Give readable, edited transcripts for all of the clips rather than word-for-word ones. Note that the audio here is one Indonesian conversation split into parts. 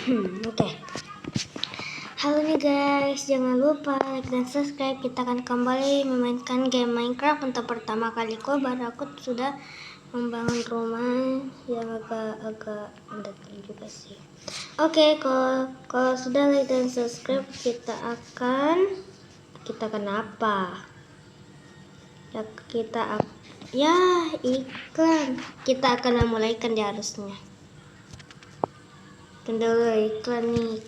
Oke. Halo nih guys, jangan lupa like dan subscribe. Kita akan kembali memainkan game Minecraft. Untuk pertama kali baru aku sudah membangun rumah yang agak mendatar juga sih. Oke, kalau sudah like dan subscribe, kita akan apa? Ya, iklan. Kita akan memulaikan dia harusnya. Dulu iklan ini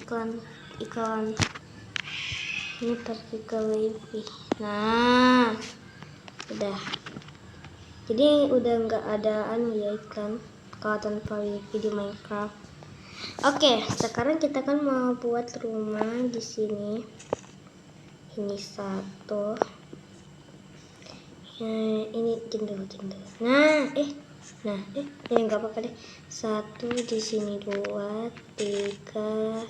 pergi ke wifi. Nah, udah, jadi udah nggak ada iklan kalau tanpa wifi di Minecraft. Oke, sekarang kita kan mau buat rumah di sini. Ini satu, ini jendela. Nah, ini nggak apa-apa deh. Satu di sini, 2, 3,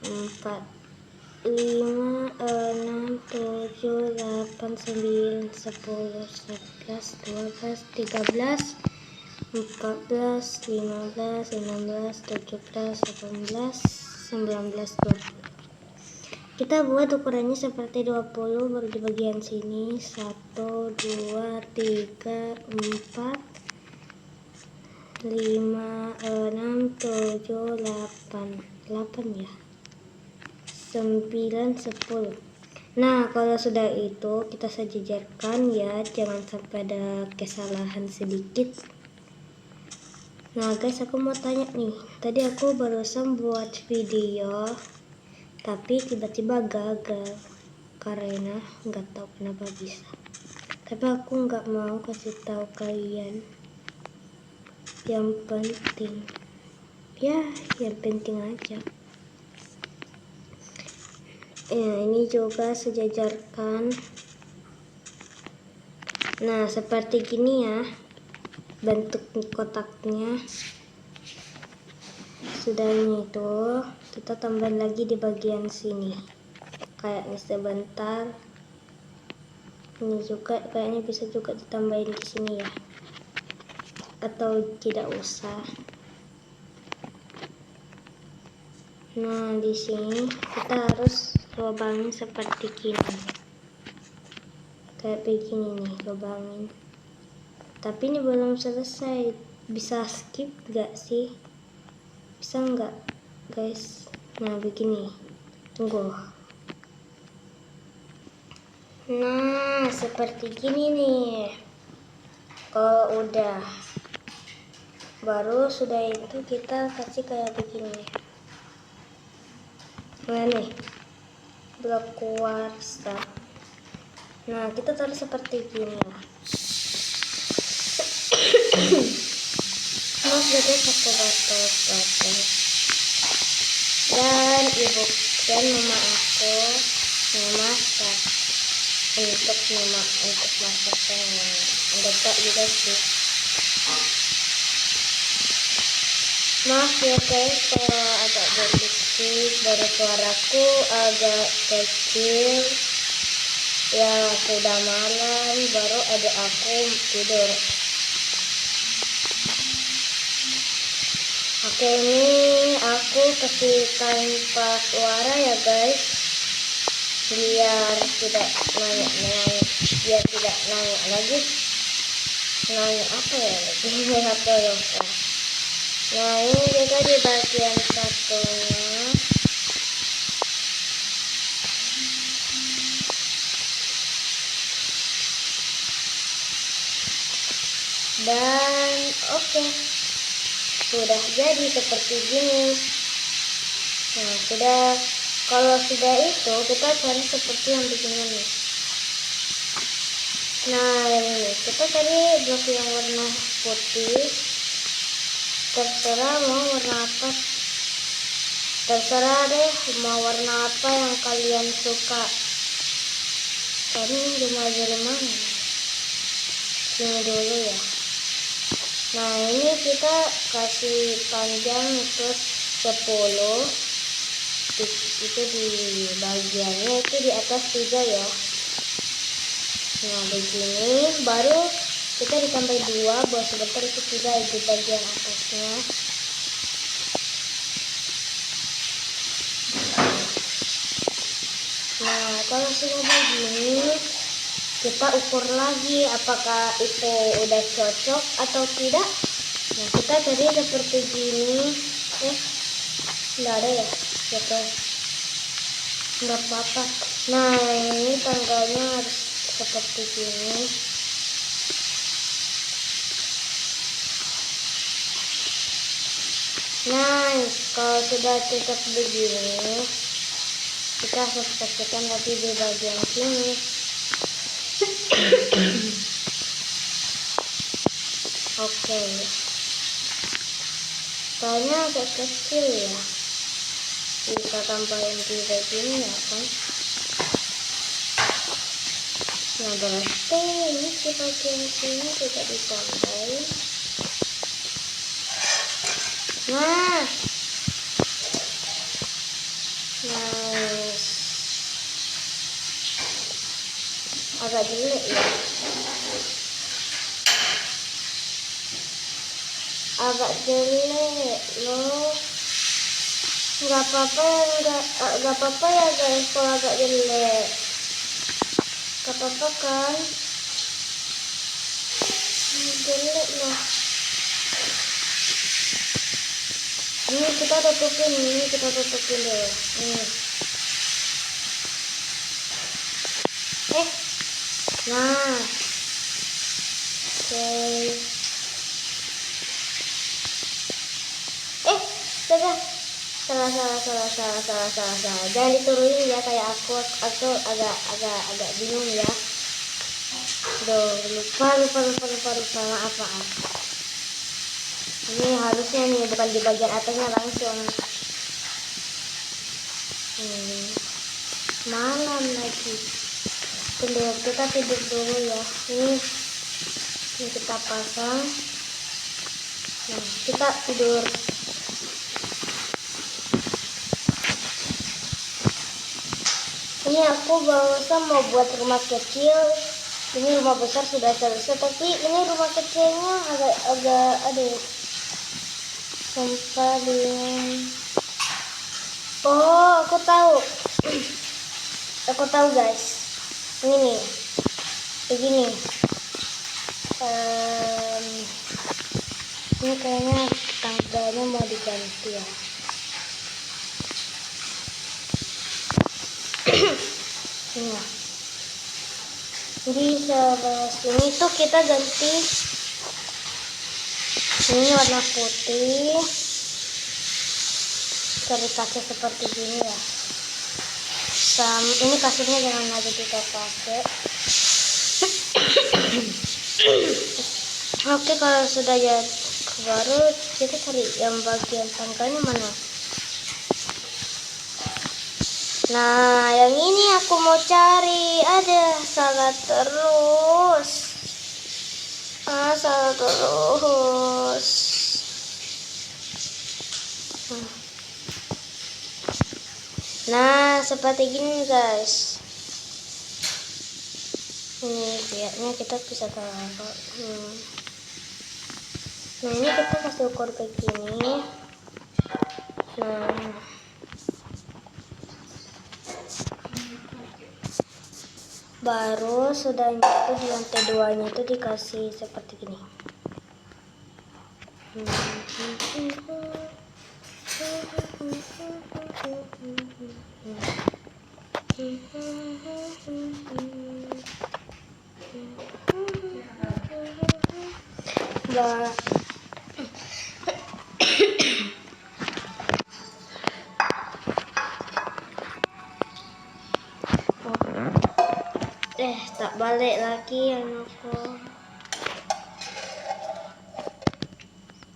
4, 5, 6, 7, 8, 9, 10, 11, 12, 13, 14, 15, 16, 17, 18, 19, 20. Kita buat ukurannya seperti 20 baru di bagian sini. 1, 2, 3, 4, 5, 6, 7, 8 ya. 9, 10. Nah, kalau sudah itu kita sejajarkan ya, jangan sampai ada kesalahan sedikit. Nah guys, aku mau tanya nih, tadi aku barusan buat video tapi tiba-tiba gagal karena nggak tahu kenapa bisa. Tapi aku nggak mau kasih tahu kalian. Yang penting aja. Ini juga sejajarkan. Nah, seperti gini ya bentuk kotaknya. Sudahnya itu kita tambahin lagi di bagian sini. Kayaknya sebentar. Ini juga kayaknya bisa juga ditambahin di sini ya. Atau tidak usah. Nah, di sini kita harus lubangin seperti gini. Kayak begini nih lubangin. Tapi ini belum selesai. Bisa skip gak sih? Bisa nggak guys? Nah, begini. Tunggu. Nah, seperti gini nih. Kalau udah, baru sudah itu kita kasih kayak begini. Nah nih, blok kuarsa. Nah, kita taruh seperti gini. Maaf ya guys, aku batuk. Dan ibu dan mama aku memasak untuk masaknya. Enggak juga sih. Maaf ya guys kalau agak berisik, baru suaraku agak kecil. Ya, sudah malam, baru ada aku tidur. Oke, ini aku kasih tanpa suara ya guys, biar tidak nanya lagi. Nanya apa ya lagi? Nah, ini juga di bagian satunya. Dan oke. Sudah jadi seperti gini. Nah, kalau sudah itu kita cari seperti yang begini nih. Nah, ini kita cari blok yang warna putih. Terserah mau warna apa. Terserah deh mau warna apa yang kalian suka. Tadi rumah dari mana? Sini dulu ya. Nah, ini kita kasih panjang itu 10. Itu di bagiannya itu di atas 3 ya. Nah, begini baru kita ditambah 2 buat sebentar itu 3 di bagian atasnya. kalau sudah begini kita ukur lagi apakah itu udah cocok atau tidak. Nah, kita tadi seperti gini. Nggak ada ya? Gitu. Nggak apa-apa. Nah, ini tangganya harus seperti gini. Nah, kalau sudah cocok begini, kita harus pastikan lagi di bagian sini. Oke. Kayaknya agak kecil ya. Bisa tambahin di begini ya kan. Nah, berarti ini di bagian sini juga ditambahin. Nah, nice. Agak jelek ya. Agak jelek loh. Nggak apa-apa ya guys kalau agak jelek. Nggak apa-apa kan? Jelek loh. Ini kita tutupin deh. Ini. Nah. Oke. Salah. Jangan diturunin ya kayak aku agak bingung ya. Lupa. Maaf. Ini harusnya nih bukan di bagian atasnya langsung. Malam lagi. Kita tidur dulu ya. Ini kita pasang. Nah, kita tidur. Ini aku barusan mau buat rumah kecil. Ini rumah besar sudah selesai, tapi ini rumah kecilnya agak aduh. Sumpah bingung. Oh, aku tahu. Aku tahu guys. Ini nih. Begini. Ini kayaknya tangganya mau diganti ya. Jadi sebelah sini tuh kita ganti. Ini warna putih. Cari kaca seperti gini ya. Ini kasurnya jangan lagi kita pakai. Oke, kalau sudah jadi baru kita cari yang bagian tangganya mana. Nah, yang ini aku mau cari. Ada salah terus. Nah, seperti gini guys. Ini biarnya kita bisa taruh. Nah, ini kita kasih ukur kayak gini. Nah, baru sudah itu di lantai 2-nya itu dikasih seperti gini. Tak balik lagi anakku.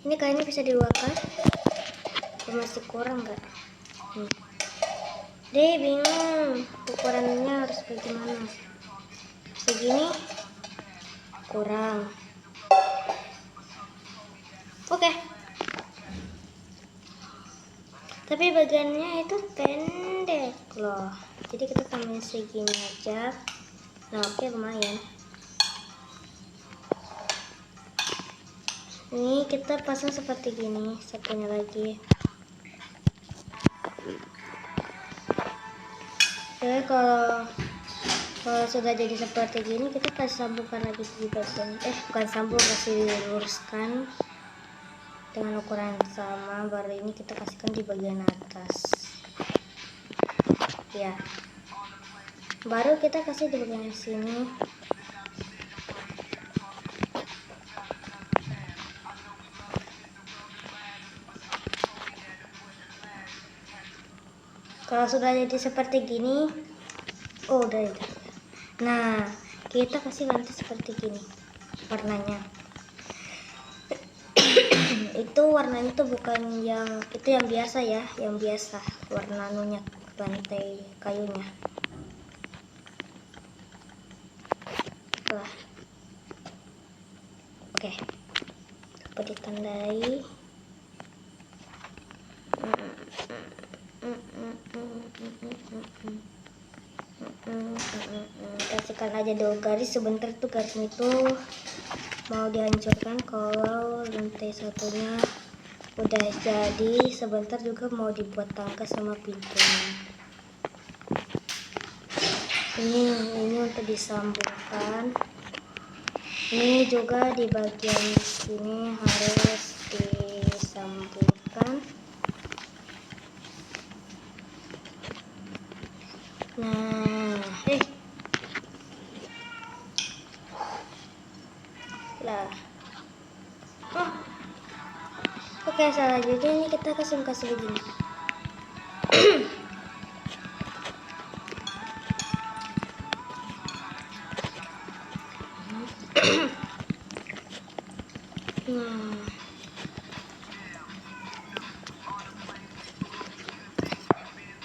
Ini kayaknya bisa diluarkan. Masih kurang nggak? Deh bingung ukurannya harus bagaimana. Begini kurang. Oke. Tapi bagiannya itu pendek loh. Jadi kita tambahin segini aja. Nah, oke, lumayan. Ini kita pasang seperti gini, satunya lagi. Oke, kalau Kalau sudah jadi seperti gini, kita kasih sambungkan lagi di bagian bukan sambung, kasih luruskan dengan ukuran yang sama. Baru ini kita kasihkan di bagian atas ya, baru kita kasih di bagian sini. Kalau sudah jadi seperti gini, udah. Nah, kita kasih nanti seperti gini warnanya. Itu warnanya tuh bukan yang itu, yang biasa ya, yang biasa warna anunya, lantai kayunya. Lah. Oke. Coba ditandai. Kasihkan aja dulu garis sebentar tuh, garisnya itu mau dihancurkan. Kalau lantai satunya udah jadi, sebentar juga mau dibuat tangga sama pintunya. Ini untuk disambungkan. Ini juga di bagian sini harus disambungkan. Nah, lah. Oke, selanjutnya ini kita kasih begini.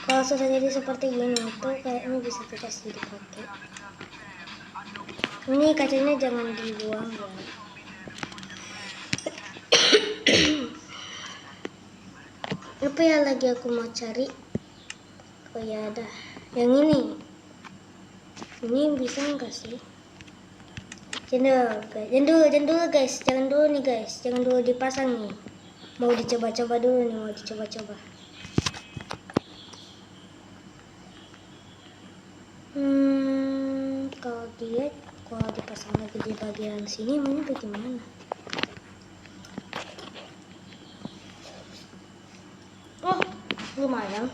Kalau sudah jadi seperti gini tuh kayaknya bisa kita sih dipakai. Ini kacanya jangan dibuang ya. Apa ya lagi aku mau cari? Oh ya, ada yang ini. Ini bisa enggak sih? Jangan dulu guys, jangan dulu nih guys, jangan dulu dipasang nih. Mau dicoba-coba dulu nih, mau dicoba-coba. Kalau dipasang lagi di bagian sini, ini bagaimana? Oh, lumayan.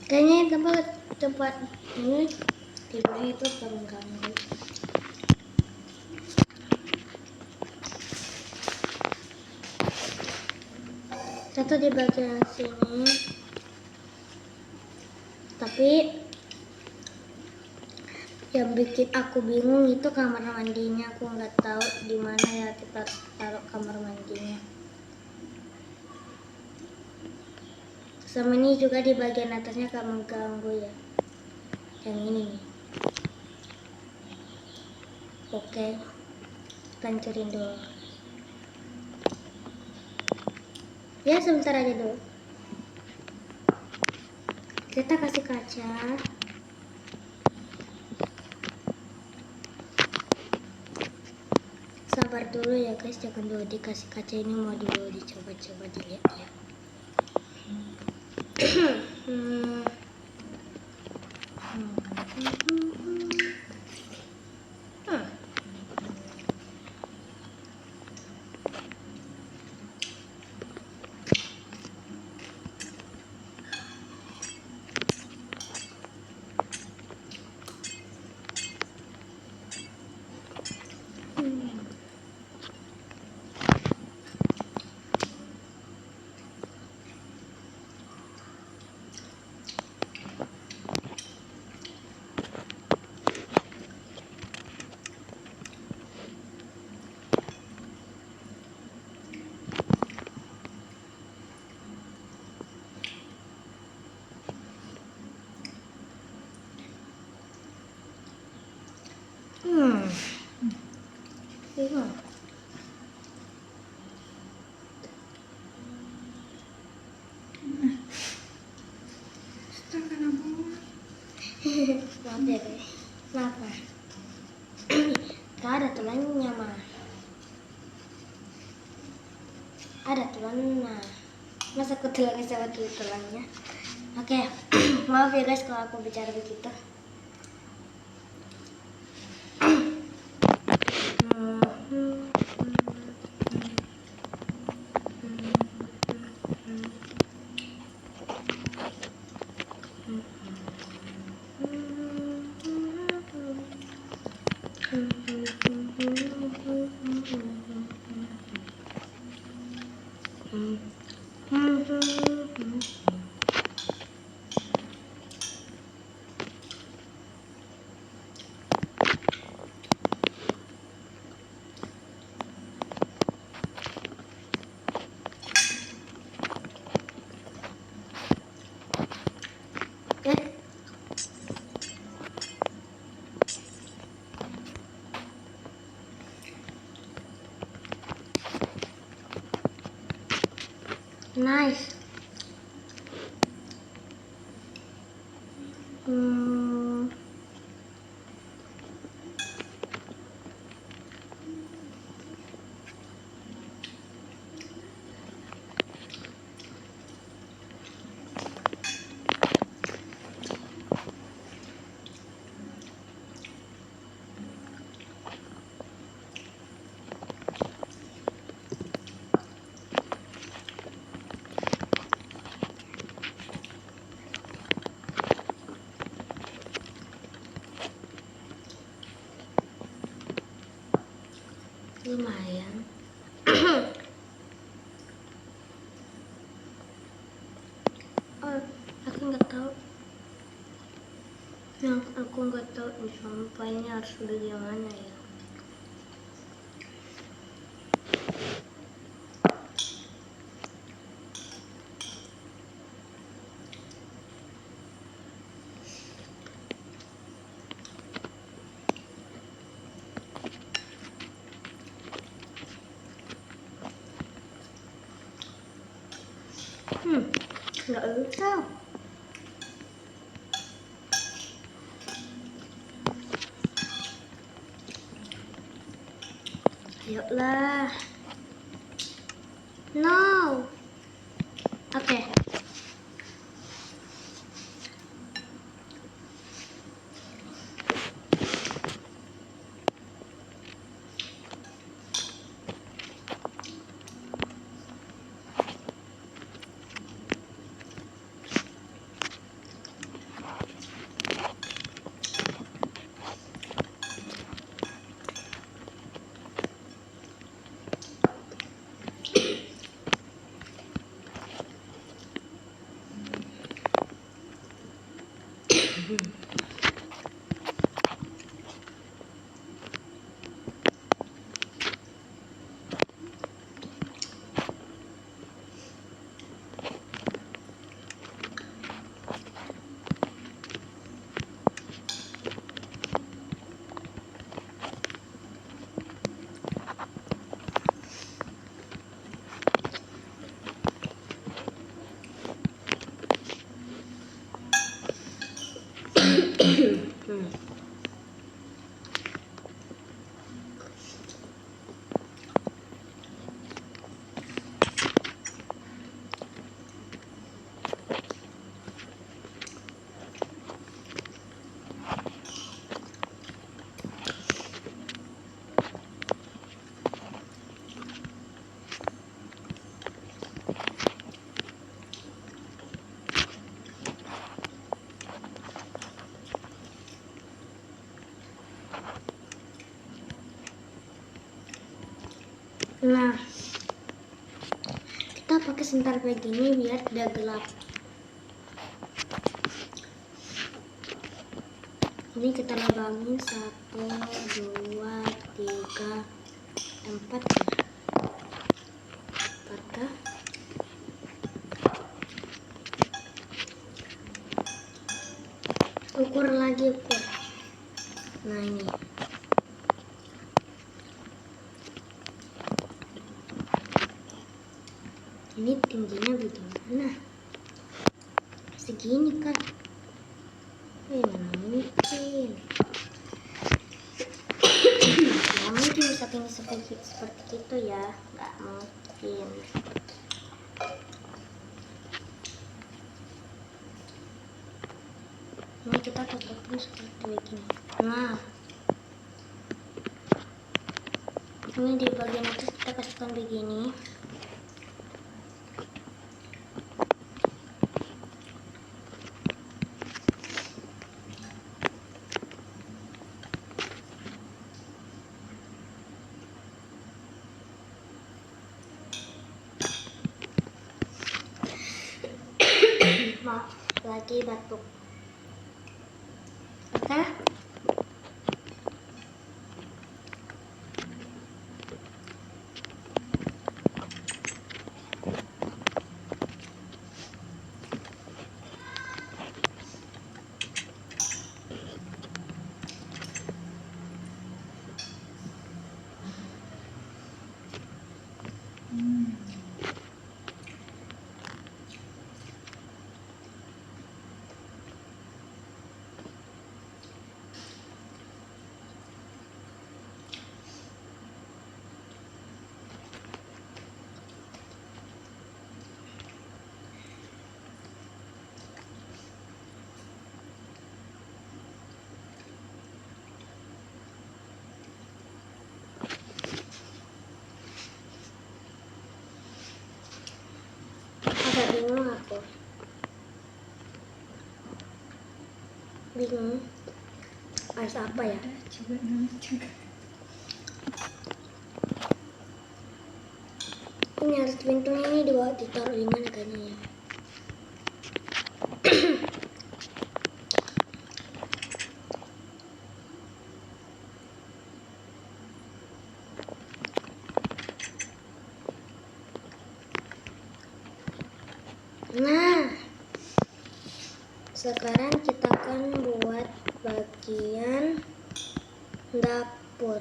Kayaknya tempat ini tidurnya itu terganggu. Satu di bagian sini, tapi yang bikin aku bingung itu kamar mandinya. Aku nggak tahu di mana ya kita taruh kamar mandinya. Sama ini juga di bagian atasnya gak mengganggu ya. Yang ini nih. Oke, hancurin dulu. Ya sebentar aja dulu. Kita kasih kaca. Sabar dulu ya guys, jangan dulu dikasih kaca ini, mau dulu dicoba-coba dilihat ya. Bingung. ya guys. Kenapa? Gak ada tulangnya mah. Ada tulangnya. Masa aku tulangnya sama tulangnya? Oke, maaf ya guys kalau aku bicara begitu. Nice. Lumayan. Oh, aku nggak tahu. Yang aku nggak tahu nih sampahnya harus bagaimana ya. Nggak usah. Ayolah. No. Oke. Nah, kita pakai sentar kayak gini biar tidak gelap. Ini kita lubangin 1, 2, 3, 4 ya. 4 kah? Ukur lagi, ukur. Nah ini. Ini tingginya bagaimana? Segini kan? Mana mungkin. Nggak mungkin saking seperti itu ya, nggak mungkin. Ini kita tutupin seperti begini. Nah, ini di bagian atas kita kasihkan begini. Maaf, lagi batuk. Oke. Agak bingung aku. Bingung. Harus apa ya? Ini harus pintunya ini ditaruh di mana kayaknya ya? Nah, sekarang kita akan buat bagian dapur.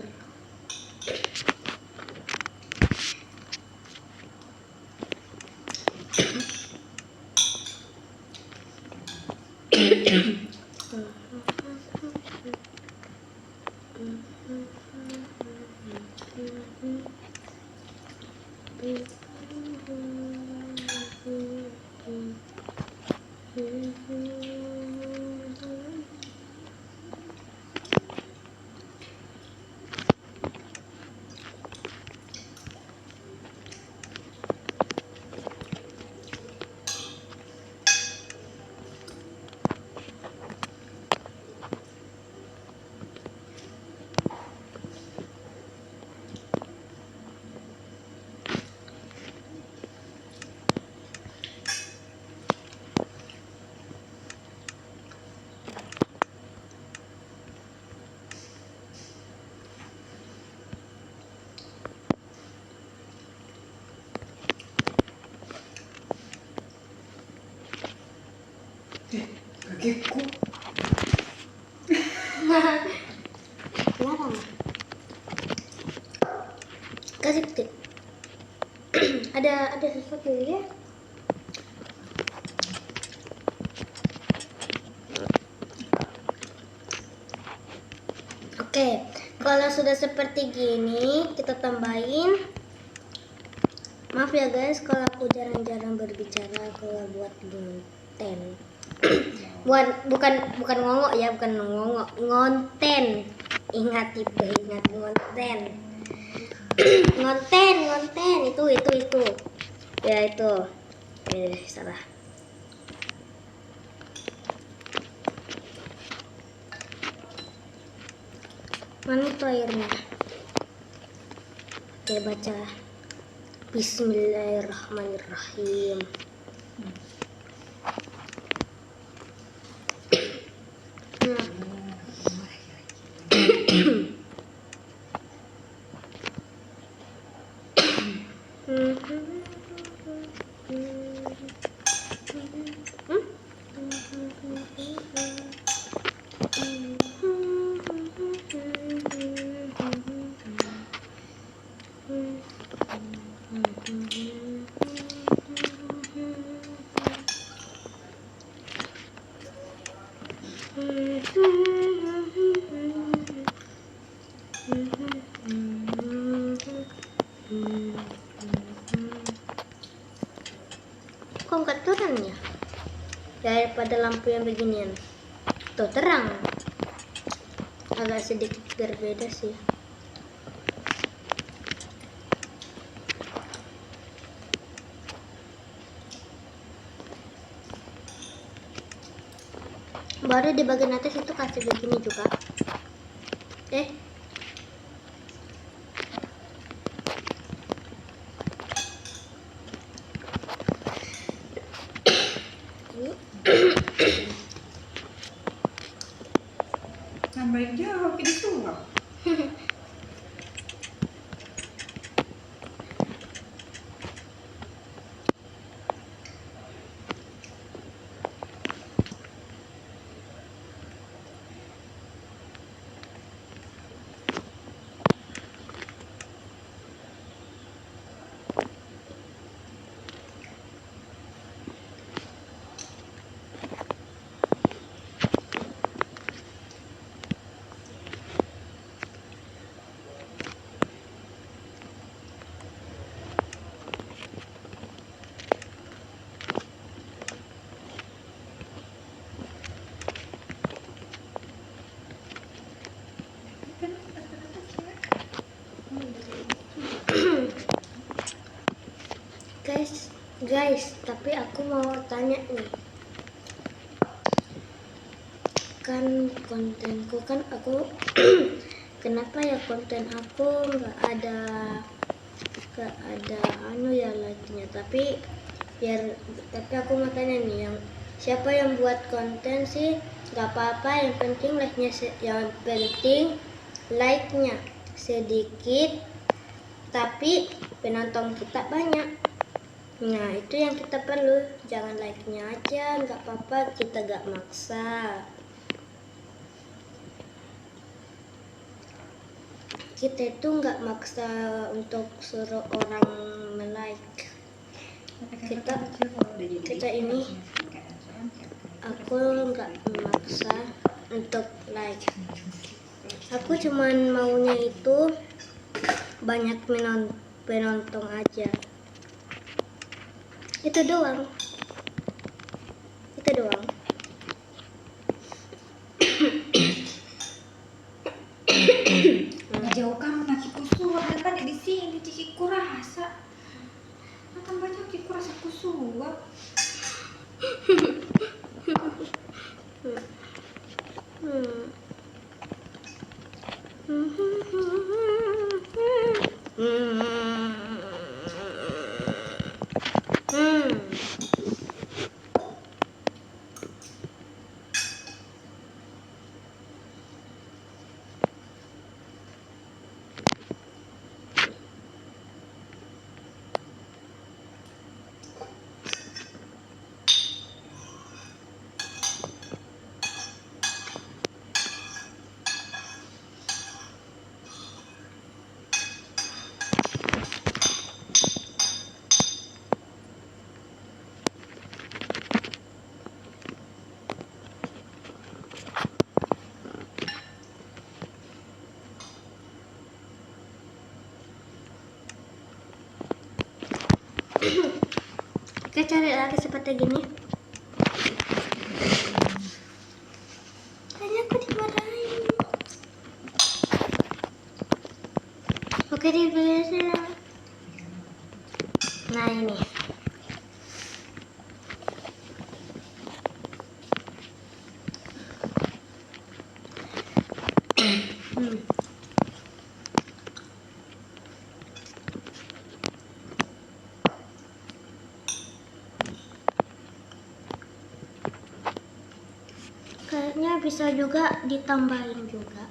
Kakiku. Kenapa? Kasih tip. ada sesuatu ya? Oke, kalau sudah seperti gini, kita tambahin. Maaf ya guys, kalau aku jarang-jarang berbicara kalau buat konten. bukan ngongok ya, bukan ngongok, ngonten. Ingat itu, ingat ngonten. ngonten itu. Ya itu. Salah. Mana itu airnya? Oke, baca. Bismillahirrahmanirrahim. daripada lampu yang beginian. Tuh terang, agak sedikit berbeda sih. Baru di bagian atas itu kasih begini juga. Sampai jauh kita suap. Guys, tapi aku mau tanya nih. Kan kontenku kan aku kenapa ya konten aku nggak ada like-nya, tapi aku mau tanya nih, yang siapa yang buat konten sih? Nggak apa-apa, yang penting like-nya sedikit tapi penonton kita banyak. Nah, itu yang kita perlu. Jangan like-nya aja, nggak apa-apa, kita nggak maksa. Kita itu nggak maksa untuk suruh orang like. Kita ini, aku nggak memaksa untuk like. Aku cuman maunya itu banyak penonton aja. Itu doang. Jauh kamu nak kusuap kan di sini cikiku rasa. Akan banyak cikiku rasa kusuap. Oke, cari lagi seperti gini. Hanya aku dimarahin. Oke, dibiasain. Nah, ini. Kayaknya bisa juga ditambahin juga.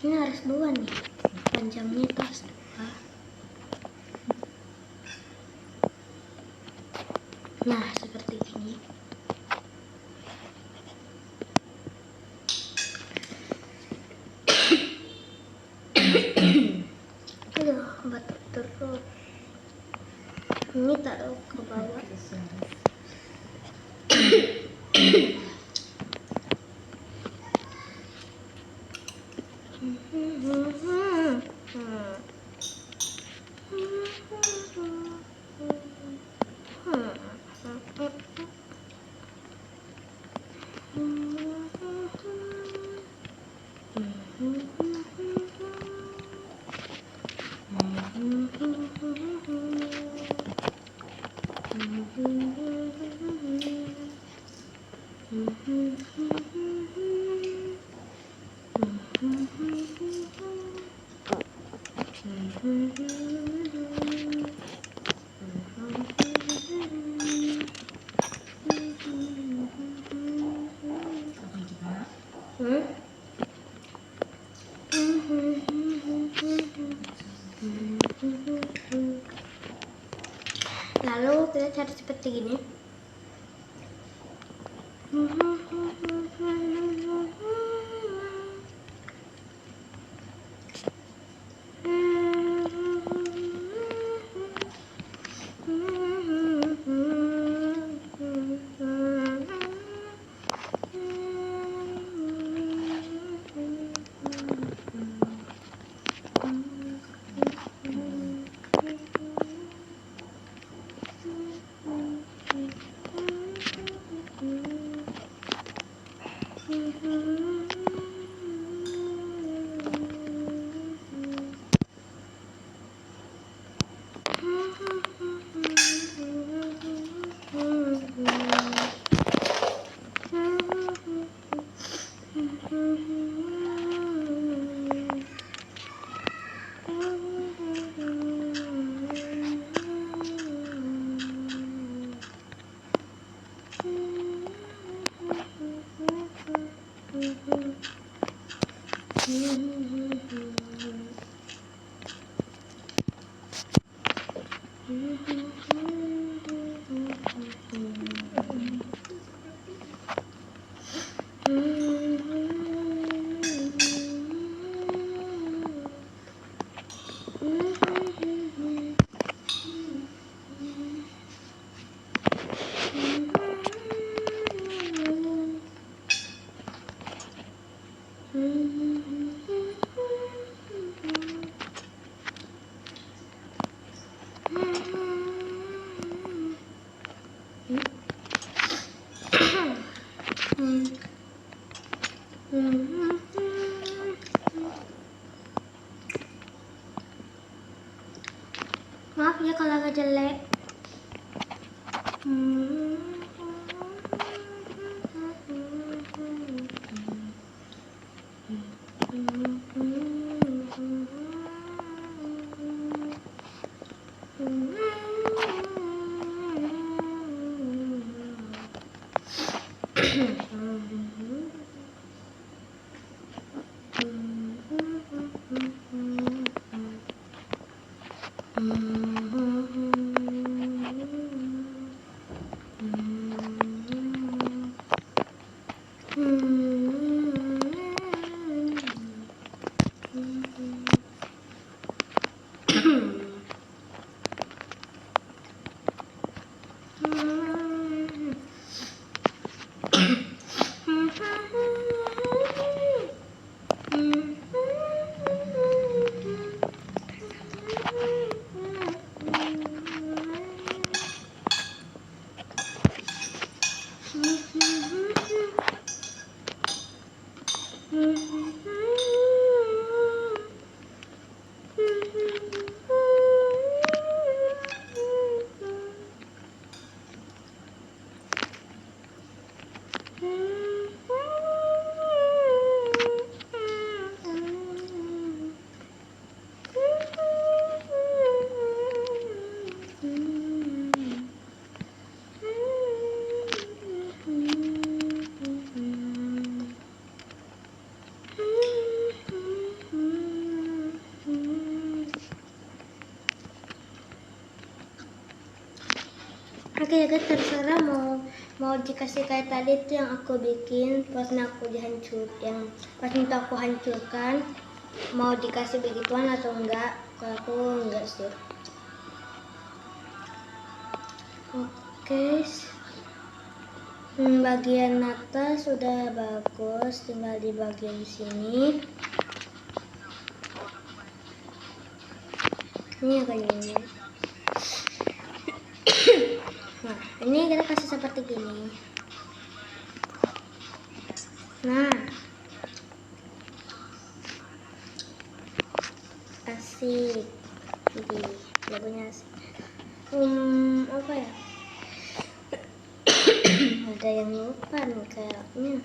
Ini harus 2 nih. Panjangnya itu harus 2. Nah, seperti ini. Aduh, batuk terus. Ini taruh ke bawah. Lalu kita cari seperti gini. Maaf ya kalau agak jelek. Oke ya guys, terserah mau dikasih kayak tadi itu yang aku bikin pas aku dihancur, yang pas minta aku hancurkan, mau dikasih begituan atau enggak? Kalau aku enggak sih. Oke, bagian atas sudah bagus, tinggal di bagian sini. Ini kayak gini. Nah, ini kita kasih seperti gini. Nah, asik. Jadi lagunya asik. Apa ya? Ada yang lupa nih kayaknya.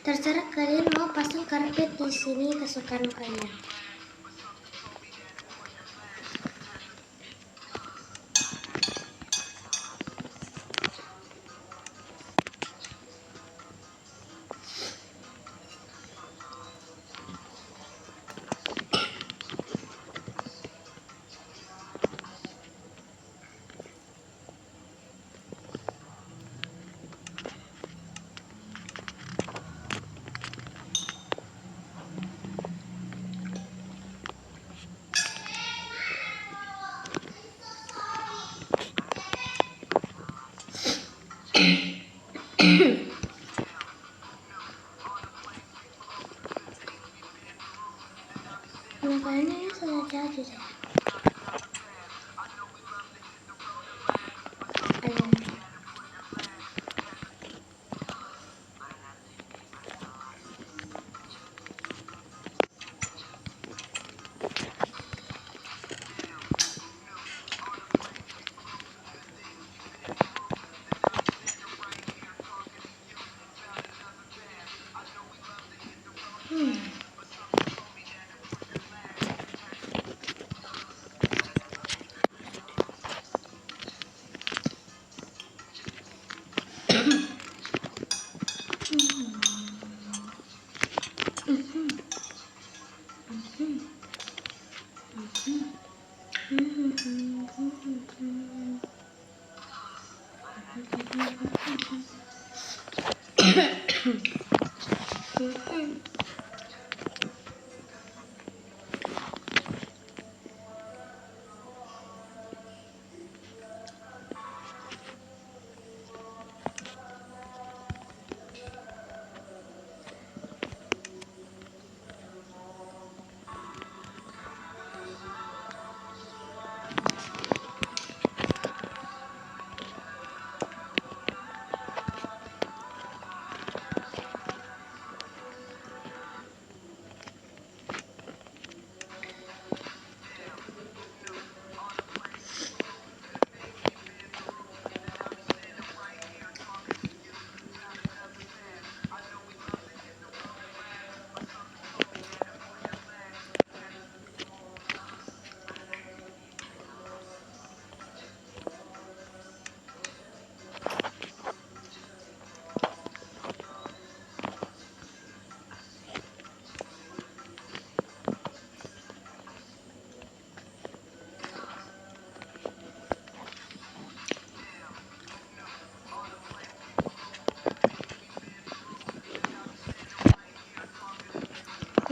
Terserah kalian mau pasang karpet di sini kesukaan kalian. Nah, kayaknya sudah jadi deh.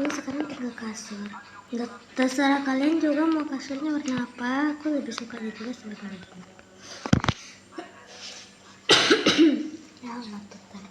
Ini sekarang tinggal kasur. Nggak, terserah kalian juga mau kasurnya warna apa. Aku lebih suka juga warna gini. Ya mantap tadi.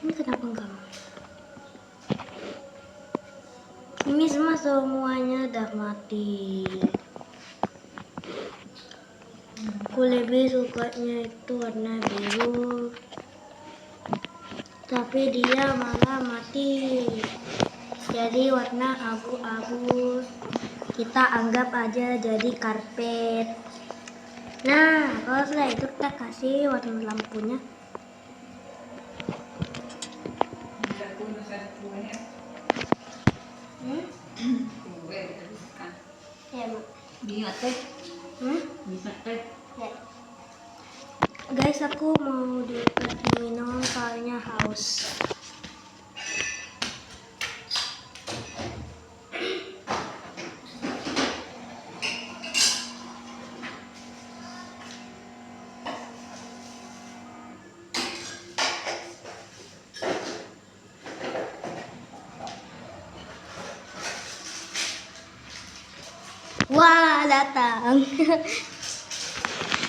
Ini kenapa enggak? Ini semuanya udah mati. Aku lebih sukanya itu warna biru, tapi dia malah mati. Jadi warna abu-abu. Kita anggap aja jadi karpet. Nah, kalau sudah itu kita kasih warna lampunya. Ya, Bu. Bisa teh. Bisa teh. Ya. Guys, aku mau dikasih minum soalnya haus. Wah, datang.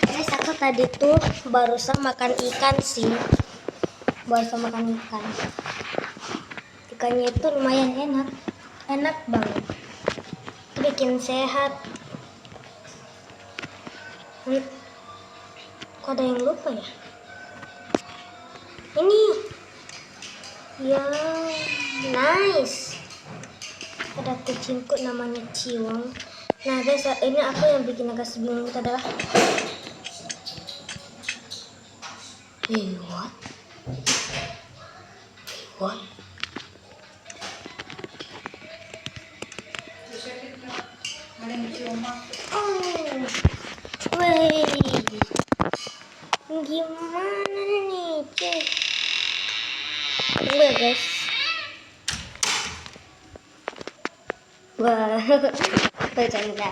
Guys, aku tadi tuh barusan makan ikan sih. Barusan makan ikan. Ikannya itu lumayan enak. Enak banget. Itu bikin sehat. Kok ada yang lupa ya? Ini. Ya, nice. Ada kucingku namanya Ciwong. Nah guys, ini aku yang bikin agak bingung itu adalah what? What? Oh, wait. Gimana nih, cek? Tunggu ya guys. Wah, bercanda.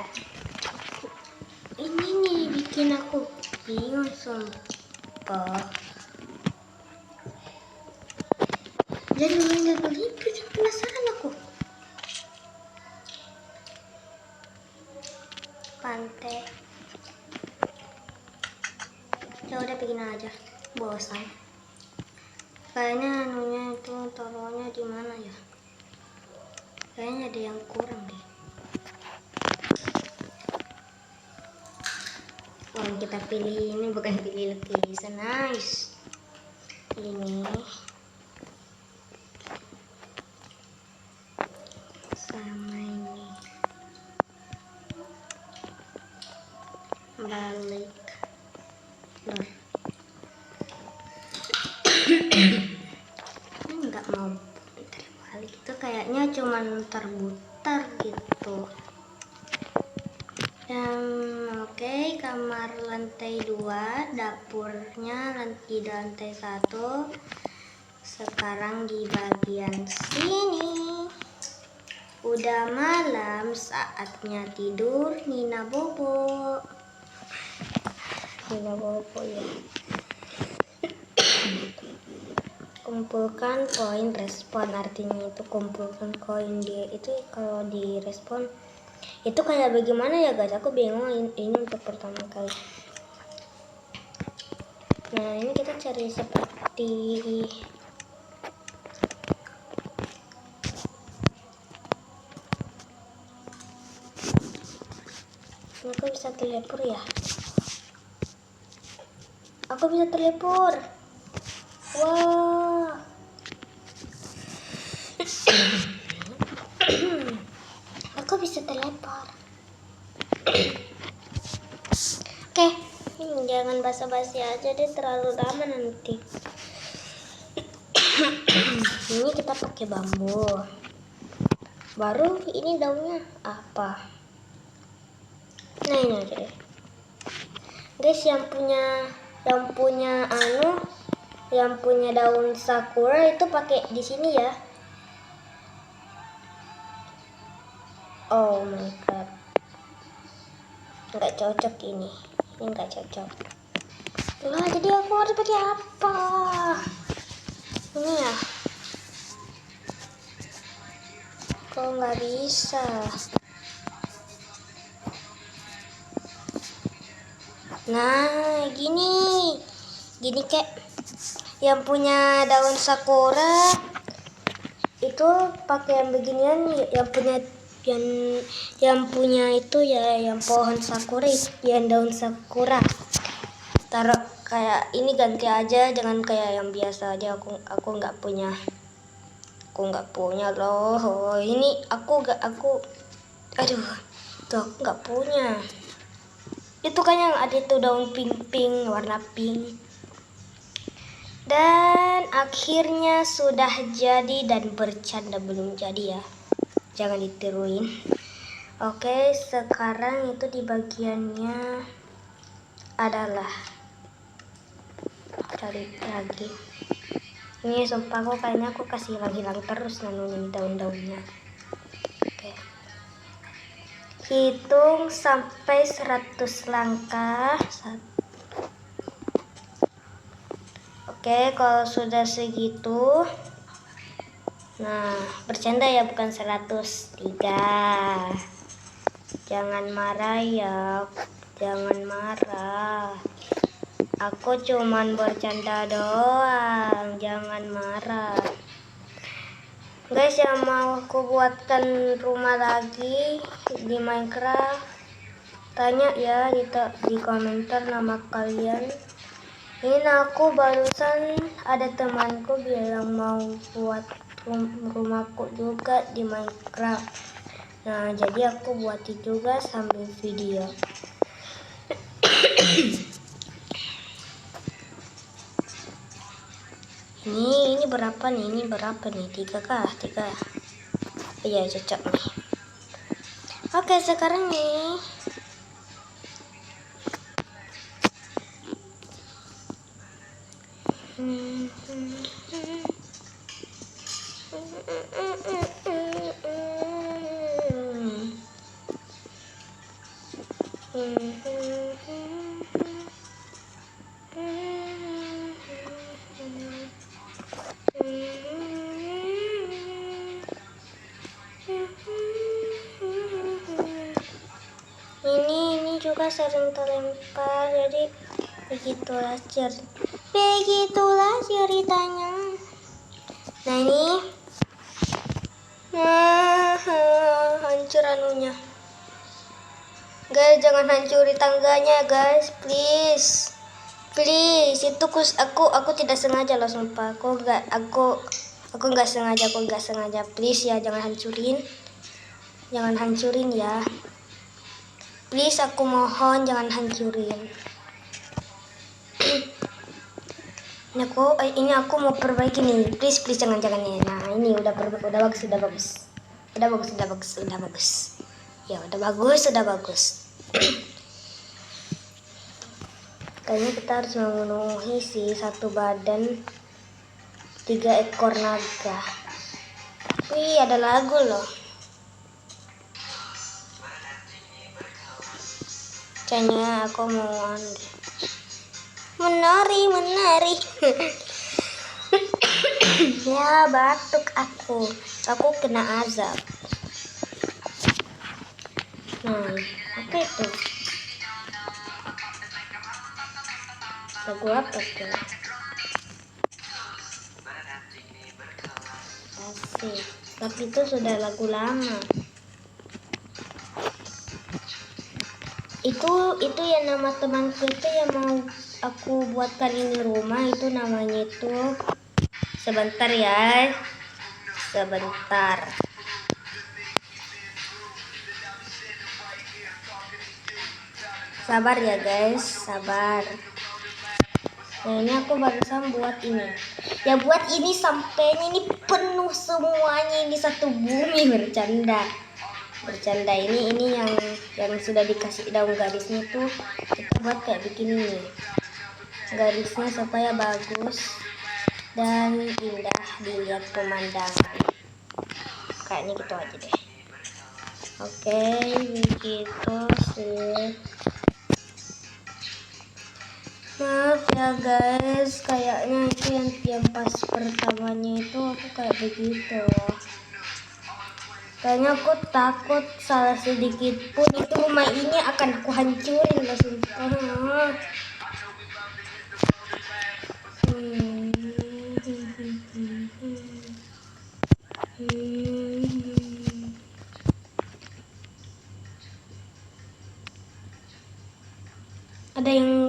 Ini nih bikin aku bingung sumpah. Jadi mulai begitu, penasaran aku. Pantai. Ya udah bikin aja, bosan. Kayaknya anunya itu taruhnya di mana ya? Kayaknya ada yang kurang deh. Oh, kita pilih ini, bukan pilih lukisan. Nice. Ini sama ini. Balik. Loh. Ini nggak mau balik, itu kayaknya cuman terbutar gitu. Dan oke, kamar lantai 2, dapurnya di lantai 1. Sekarang di bagian sini. Udah malam, saatnya tidur. Nina bobo. Nina bobo ya. Kumpulkan koin respon, artinya itu kumpulkan koin dia itu kalau di respon itu kayak bagaimana ya guys, aku bingung ini untuk pertama kali. Nah ini kita cari seperti aku bisa teleport ya, aku bisa teleport. Wah. bisa teleport. Oke, jangan basa-basi aja deh, terlalu lama nanti. Ini kita pakai bambu. Baru ini daunnya apa? Nah ini aja deh. Guys, yang punya daun sakura itu pakai di sini ya. Oh my god, nggak cocok ini nggak cocok lah. Jadi aku harus pakai apa ini ya? Kok nggak bisa? Nah gini kayak yang punya daun sakura itu pakai yang beginian. Yang punya itu ya yang pohon sakura, yang daun sakura. Taruh kayak ini, ganti aja, jangan kayak yang biasa aja. Aku nggak punya loh. Ini aku aduh, tuh aku nggak punya. Itu kan yang ada itu daun pink warna pink. Dan akhirnya sudah jadi, dan bercanda belum jadi ya, jangan ditiruin. Oke, sekarang itu di bagiannya adalah cari lagi. Ini sumpah kayaknya aku kasih hilang terus ini daun-daunnya. Oke, hitung sampai 100 langkah. Oke, kalau sudah segitu, nah bercanda ya, bukan 103. Jangan marah ya, jangan marah. Aku cuman bercanda doang, jangan marah. Guys, yang mau aku buatkan rumah lagi di Minecraft, tanya ya di komentar nama kalian. Ini aku barusan ada temanku bilang mau buat rumahku juga di Minecraft. Nah, jadi aku buatin juga sambil video. Ini berapa nih? Ini berapa nih? 3 kah? 3. Iya, cocok nih. Oke, sekarang nih ini juga sering terlempar, jadi begitulah ceritanya. Nah ini hancur anunya. Guys, jangan hancuri tangganya guys, please. Itu aku tidak sengaja loh, sumpah. Aku nggak sengaja. Please ya, jangan hancurin ya. Please, aku mohon jangan hancurin. Ini aku mau perbaiki nih. Please jangan ya. Nah, ini udah bagus. Ya, udah bagus. Kayaknya kita harus memenuhi sih 1 badan 3 ekor naga. Wih, ada lagu loh. Kayaknya aku mau menari. Ya, batuk aku kena azab. Nah, apa itu? Lagu apa tuh? Asik. Tapi itu sudah lagu lama. Itu ya nama temanku itu yang mau aku buatkan ini rumah, itu namanya itu, sebentar ya. Sabar ya guys, sabar. Nah ini aku barusan buat ini. Ya buat ini sampainya ini penuh semuanya, ini satu bumi. Bercanda ini yang sudah dikasih daun garisnya tuh kita buat kayak begini nih, garisnya supaya bagus dan indah dilihat pemandangan. Kayaknya gitu aja deh. Oke, begitu sih. Maaf ya guys, kayaknya itu yang pas pertamanya itu aku kayak begitu. Kayaknya aku takut salah sedikit pun itu rumah ini akan aku hancurin lah sumpah.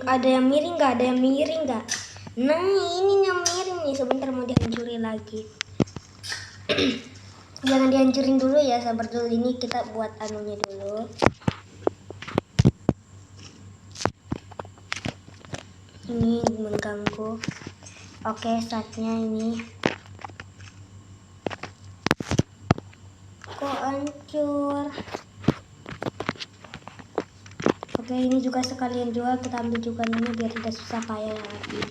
Ada yang miring nggak? Ada yang miring nggak? Nah ini yang miring nih, sebentar mau dihancurin lagi. Jangan dihancurin dulu ya, sabar dulu, ini kita buat anunya dulu. Ini mengganggu. Oke, saatnya ini. Kok hancur? Oke, ini juga sekalian jual, kita ambil juga ini biar tidak susah payah lagi.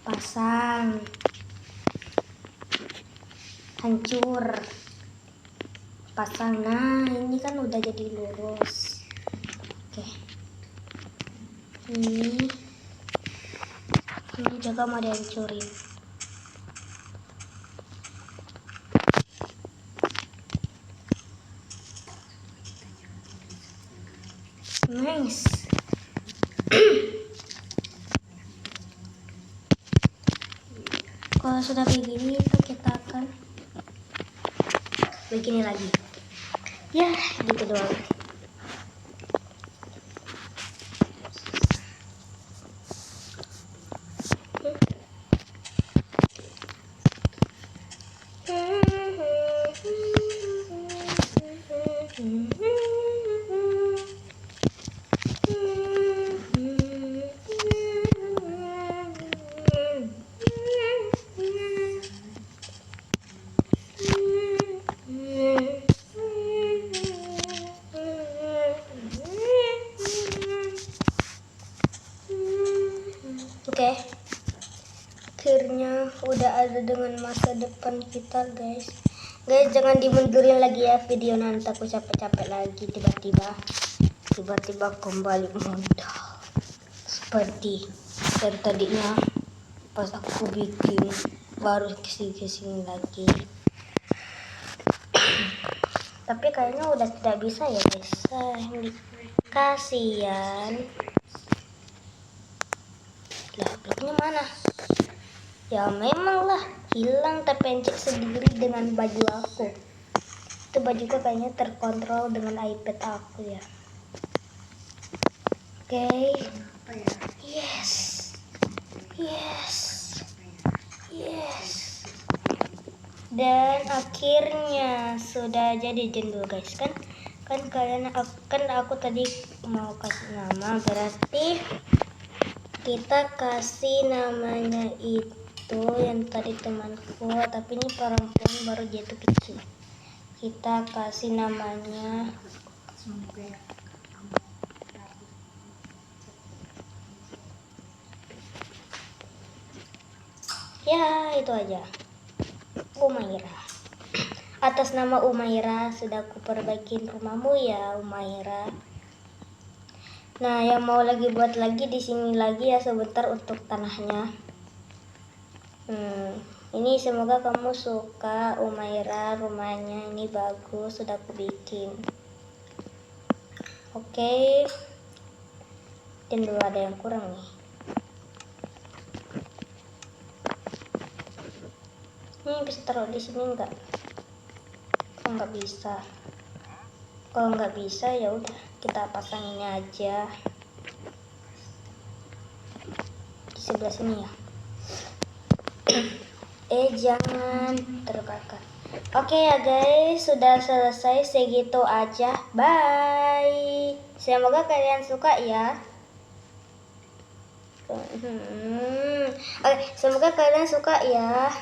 Pasang. Hancur. Pasang. Nah, ini kan udah jadi lurus. Oke. Ini juga mau dihancurin. Nice. Kalau sudah begini itu kita akan begini lagi. Ya, gitu doang. Oke, akhirnya udah ada dengan masa depan kita guys. Jangan dimundurin lagi ya video, nanti aku capek-capek lagi tiba-tiba kembali modal seperti dari tadinya pas aku bikin baru kesini lagi. Tapi kayaknya udah tidak bisa ya guys. Kasian. Lah, bloknya mana? Ya memang lah, hilang terpencet sendiri dengan baju aku. Itu baju kayaknya terkontrol dengan iPad aku ya. Oke. Yes. Dan akhirnya sudah jadi jendul guys, kan kalian aku tadi mau kasih nama, berarti kita kasih namanya itu yang tadi temanku, tapi ini perempuan baru jatuh kecil. Kita kasih namanya ya itu aja, Umaira. Atas nama Umaira sudah aku perbaikin rumahmu ya Umaira. Nah, yang mau lagi buat lagi di sini lagi ya sebentar untuk tanahnya. Ini semoga kamu suka Umaira, rumahnya ini bagus, sudah aku bikin. Oke. Dan dulu ada yang kurang nih. Ini bisa taruh di sini enggak? Kalau nggak bisa. Kalau nggak bisa ya udah kita pasang ini aja di sebelah sini ya. Jangan terbakar. Oke ya guys, sudah selesai segitu aja. Bye. Semoga kalian suka ya. Oke, semoga kalian suka ya.